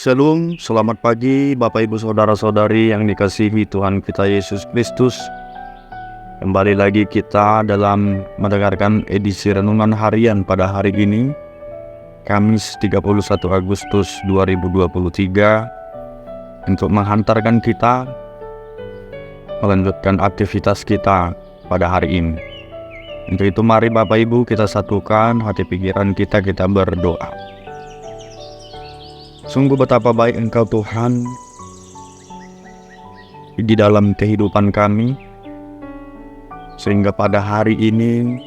Shalom, selamat pagi Bapak Ibu Saudara-saudari yang dikasihi Tuhan kita Yesus Kristus. Kembali lagi kita dalam mendengarkan edisi Renungan Harian pada hari ini, Kamis 31 Agustus 2023, untuk menghantarkan kita melanjutkan aktivitas kita pada hari ini. Untuk itu mari Bapak Ibu kita satukan hati pikiran kita berdoa. Sungguh betapa baik Engkau Tuhan di dalam kehidupan kami, sehingga pada hari ini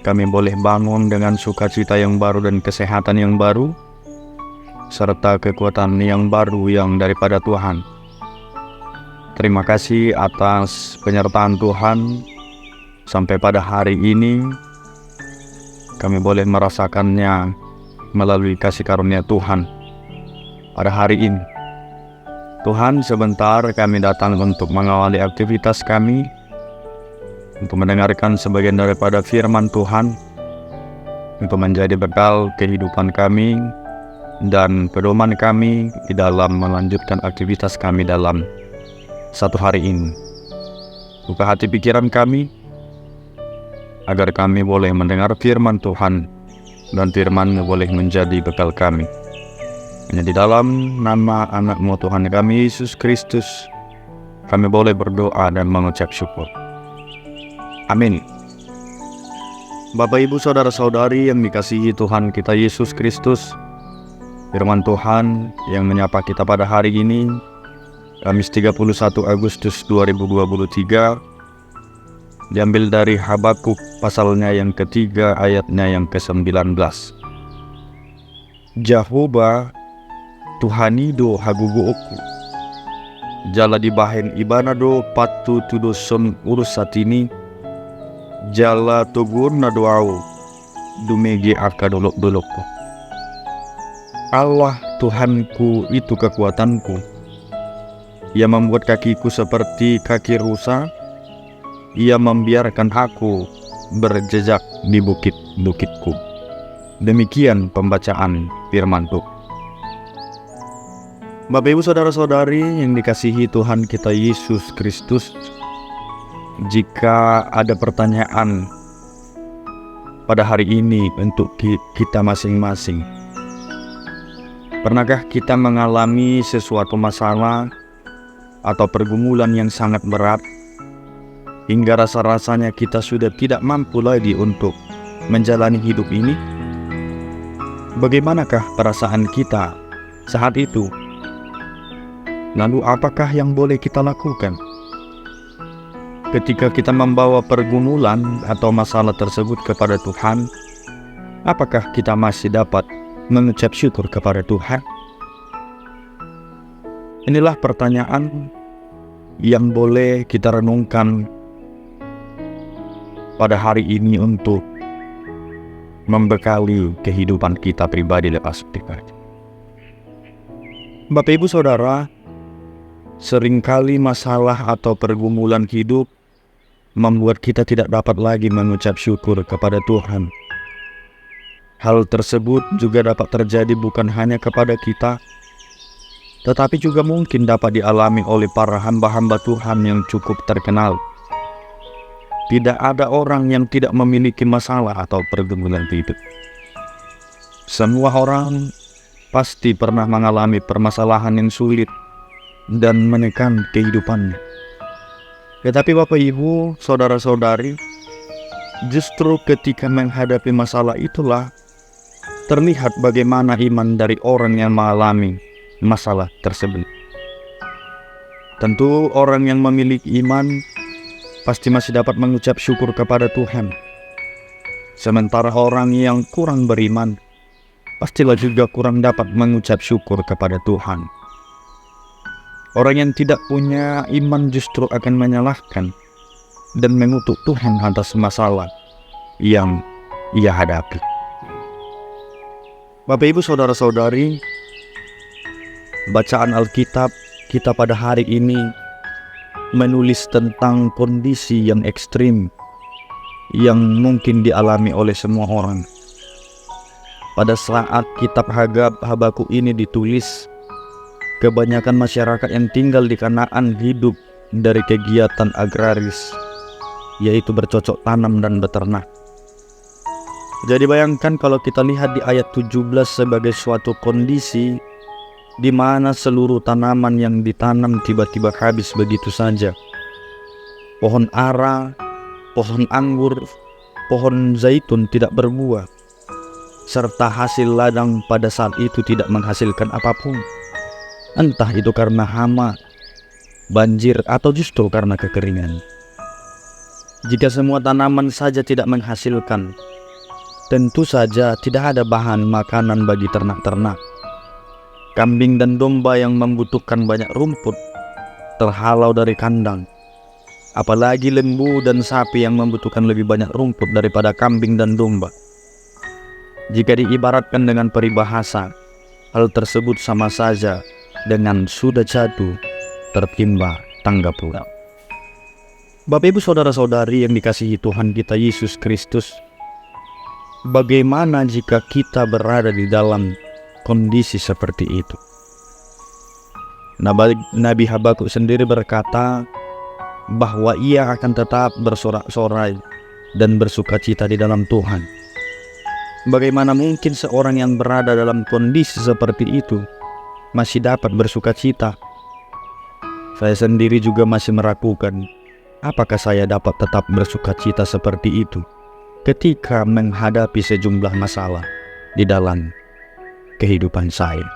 kami boleh bangun dengan sukacita yang baru dan kesehatan yang baru, serta kekuatan yang baru yang daripada Tuhan. Terima kasih atas penyertaan Tuhan sampai pada hari ini kami boleh merasakannya melalui kasih karunia Tuhan. Pada hari ini, Tuhan, sebentar kami datang untuk mengawali aktivitas kami, untuk mendengarkan sebagian daripada firman Tuhan, untuk menjadi bekal kehidupan kami dan pedoman kami di dalam melanjutkan aktivitas kami dalam satu hari ini. Buka hati pikiran kami, agar kami boleh mendengar firman Tuhan, dan firman boleh menjadi bekal kami. Hanya di dalam nama anak-Mu Tuhan kami Yesus Kristus, kami boleh berdoa dan mengucap syukur. Amin. Bapak Ibu Saudara-saudari yang dikasihi Tuhan kita Yesus Kristus, firman Tuhan yang menyapa kita pada hari ini, Kamis 31 Agustus 2023, diambil dari Habakuk pasalnya yang ketiga ayatnya yang ke-19. Jehovah Tuhani do hagugu oku, jala di bahen ibana do patu tudo son urus satini, jala tugur na doau dumegi akadolok dolokku. Allah Tuhanku itu kekuatanku, Ia membuat kakiku seperti kaki rusa, Ia membiarkan aku berjejak di bukit-bukitku. Demikian pembacaan firman Tuhan. Bapak Ibu Saudara-saudari yang dikasihi Tuhan kita Yesus Kristus, jika ada pertanyaan pada hari ini untuk kita masing-masing, pernahkah kita mengalami sesuatu masalah atau pergumulan yang sangat berat, hingga rasa-rasanya kita sudah tidak mampu lagi untuk menjalani hidup ini? Bagaimanakah perasaan kita saat itu? Lalu apakah yang boleh kita lakukan ketika kita membawa pergumulan atau masalah tersebut kepada Tuhan? Apakah kita masih dapat mengucap syukur kepada Tuhan? Inilah pertanyaan yang boleh kita renungkan pada hari ini untuk membekali kehidupan kita pribadi lepas pribadi. Bapak Ibu Saudara, seringkali masalah atau pergumulan hidup membuat kita tidak dapat lagi mengucap syukur kepada Tuhan. Hal tersebut juga dapat terjadi bukan hanya kepada kita, tetapi juga mungkin dapat dialami oleh para hamba-hamba Tuhan yang cukup terkenal. Tidak ada orang yang tidak memiliki masalah atau pergumulan hidup. Semua orang pasti pernah mengalami permasalahan yang sulit dan menekan kehidupannya. Tetapi Bapak Ibu, Saudara-saudari, justru ketika menghadapi masalah itulah terlihat bagaimana iman dari orang yang mengalami masalah tersebut. Tentu orang yang memiliki iman pasti masih dapat mengucap syukur kepada Tuhan. Sementara orang yang kurang beriman pastilah juga kurang dapat mengucap syukur kepada Tuhan. Orang yang tidak punya iman justru akan menyalahkan dan mengutuk Tuhan atas masalah yang ia hadapi. Bapak Ibu Saudara-saudari, bacaan Alkitab kita pada hari ini menulis tentang kondisi yang ekstrim yang mungkin dialami oleh semua orang. Pada saat kitab Habakuk ini ditulis, kebanyakan masyarakat yang tinggal di Kanaan hidup dari kegiatan agraris, yaitu bercocok tanam dan beternak. Jadi bayangkan kalau kita lihat di ayat 17 sebagai suatu kondisi di mana seluruh tanaman yang ditanam tiba-tiba habis begitu saja. Pohon ara, pohon anggur, pohon zaitun tidak berbuah, serta hasil ladang pada saat itu tidak menghasilkan apapun. Entah itu karena hama, banjir, atau justru karena kekeringan. Jika semua tanaman saja tidak menghasilkan, tentu saja tidak ada bahan makanan bagi ternak-ternak. Kambing dan domba yang membutuhkan banyak rumput terhalau dari kandang. Apalagi lembu dan sapi yang membutuhkan lebih banyak rumput daripada kambing dan domba. Jika diibaratkan dengan peribahasa, hal tersebut sama saja dengan sudah jatuh tertimpa tangga pula. Bapak Ibu saudara-saudari yang dikasihi Tuhan kita Yesus Kristus, bagaimana jika kita berada di dalam kondisi seperti itu? Nabi Habakuk sendiri berkata bahwa ia akan tetap bersorak-sorai dan bersukacita di dalam Tuhan. Bagaimana mungkin seorang yang berada dalam kondisi seperti itu masih dapat bersukacita? Saya sendiri juga masih meragukan apakah saya dapat tetap bersukacita seperti itu ketika menghadapi sejumlah masalah di dalam kehidupan saya.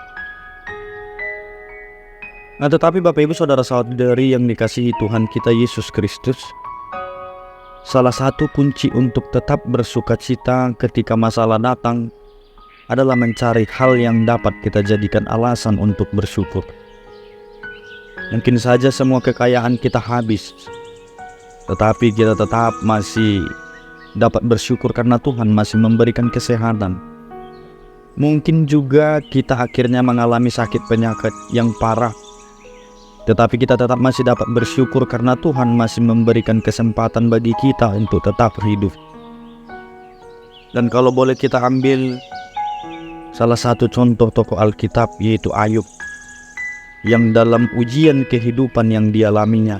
Nah, tetapi Bapak Ibu saudara-saudari yang dikasihi Tuhan kita Yesus Kristus, salah satu kunci untuk tetap bersukacita ketika masalah datang adalah mencari hal yang dapat kita jadikan alasan untuk bersyukur. Mungkin saja semua kekayaan kita habis, tetapi kita tetap masih dapat bersyukur karena Tuhan masih memberikan kesehatan. Mungkin juga kita akhirnya mengalami sakit penyakit yang parah, tetapi kita tetap masih dapat bersyukur karena Tuhan masih memberikan kesempatan bagi kita untuk tetap hidup. Dan kalau boleh kita ambil salah satu contoh tokoh Alkitab, yaitu Ayub, yang dalam ujian kehidupan yang dialaminya,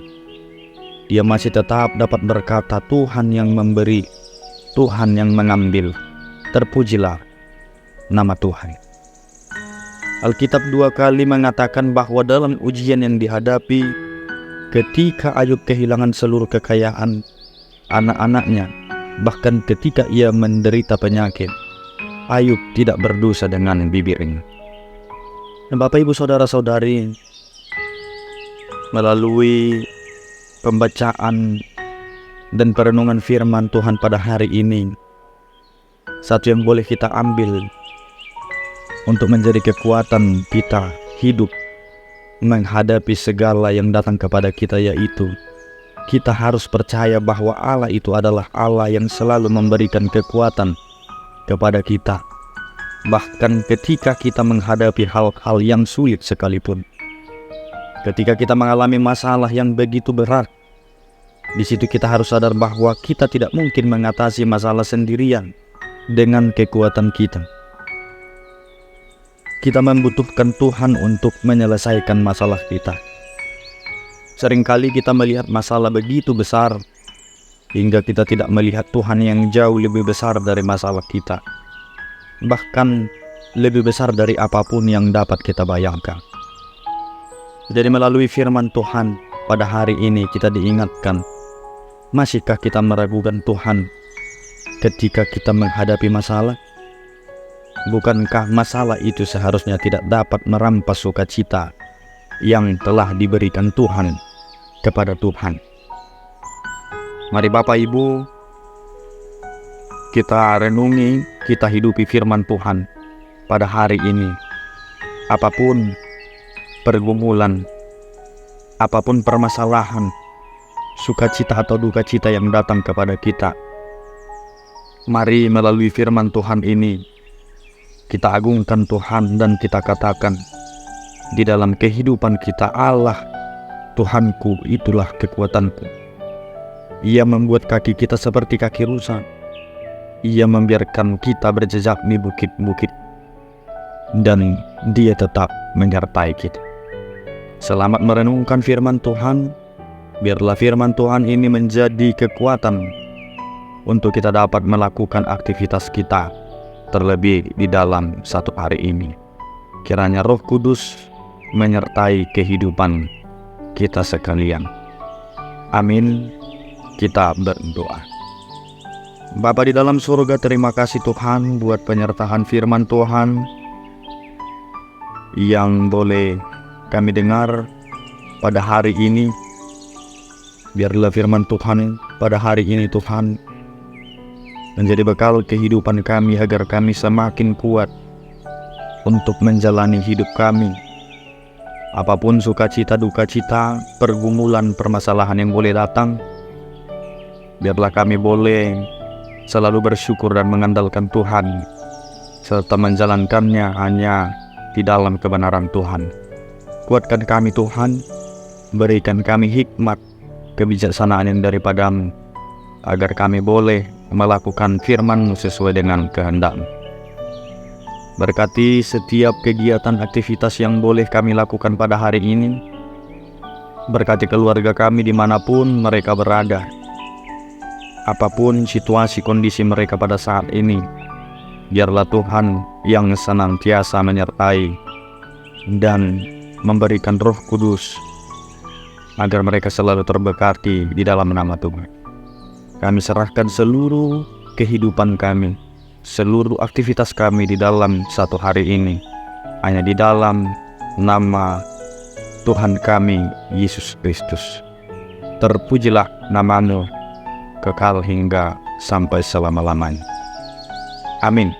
dia masih tetap dapat berkata, Tuhan yang memberi, Tuhan yang mengambil, terpujilah nama Tuhan. Alkitab 2 kali mengatakan bahwa dalam ujian yang dihadapi, ketika Ayub kehilangan seluruh kekayaan, anak-anaknya, bahkan ketika ia menderita penyakit, Ayub tidak berdosa dengan bibirnya. Dan Bapak Ibu saudara-saudari, melalui pembacaan dan perenungan firman Tuhan pada hari ini, satu yang boleh kita ambil untuk menjadi kekuatan kita hidup menghadapi segala yang datang kepada kita, yaitu kita harus percaya bahwa Allah itu adalah Allah yang selalu memberikan kekuatan kepada kita, bahkan ketika kita menghadapi hal-hal yang sulit sekalipun. Ketika kita mengalami masalah yang begitu berat, di situ kita harus sadar bahwa kita tidak mungkin mengatasi masalah sendirian dengan kekuatan kita. Kita membutuhkan Tuhan untuk menyelesaikan masalah kita. Seringkali kita melihat masalah begitu besar hingga kita tidak melihat Tuhan yang jauh lebih besar dari masalah kita, bahkan lebih besar dari apapun yang dapat kita bayangkan. Jadi melalui firman Tuhan pada hari ini kita diingatkan, masihkah kita meragukan Tuhan ketika kita menghadapi masalah? Bukankah masalah itu seharusnya tidak dapat merampas sukacita yang telah diberikan Tuhan kepada Tuhan? Mari Bapak Ibu, kita renungi, kita hidupi firman Tuhan pada hari ini. Apapun pergumulan, apapun permasalahan, sukacita atau duka cita yang datang kepada kita, mari melalui firman Tuhan ini kita agungkan Tuhan dan kita katakan di dalam kehidupan kita, Allah Tuhanku itulah kekuatanku. Ia membuat kaki kita seperti kaki rusa. Ia membiarkan kita berjejak di bukit-bukit, dan Dia tetap menyertai kita. Selamat merenungkan firman Tuhan. Biarlah firman Tuhan ini menjadi kekuatan untuk kita dapat melakukan aktivitas kita, terlebih di dalam satu hari ini. Kiranya Roh Kudus menyertai kehidupan kita sekalian. Amin. Kita berdoa. Bapa di dalam surga, terima kasih Tuhan buat penyertaan firman Tuhan yang boleh kami dengar pada hari ini. Biarlah firman Tuhan pada hari ini Tuhan menjadi bekal kehidupan kami, agar kami semakin kuat untuk menjalani hidup kami. Apapun sukacita, dukacita, pergumulan, permasalahan yang boleh datang, biarlah kami boleh selalu bersyukur dan mengandalkan Tuhan, serta menjalankannya hanya di dalam kebenaran Tuhan. Kuatkan kami Tuhan, berikan kami hikmat, kebijaksanaan yang daripada-Mu, agar kami boleh melakukan firman-Mu sesuai dengan kehendak-Mu. Berkati setiap kegiatan aktivitas yang boleh kami lakukan pada hari ini. Berkati keluarga kami dimanapun mereka berada. Apapun situasi kondisi mereka pada saat ini, biarlah Tuhan yang senantiasa menyertai dan memberikan Roh Kudus, agar mereka selalu terberkati di dalam nama Tuhan. Kami serahkan seluruh kehidupan kami, seluruh aktivitas kami di dalam satu hari ini, hanya di dalam nama Tuhan kami, Yesus Kristus. Terpujilah nama-Mu kekal hingga sampai selama-lamanya. Amin.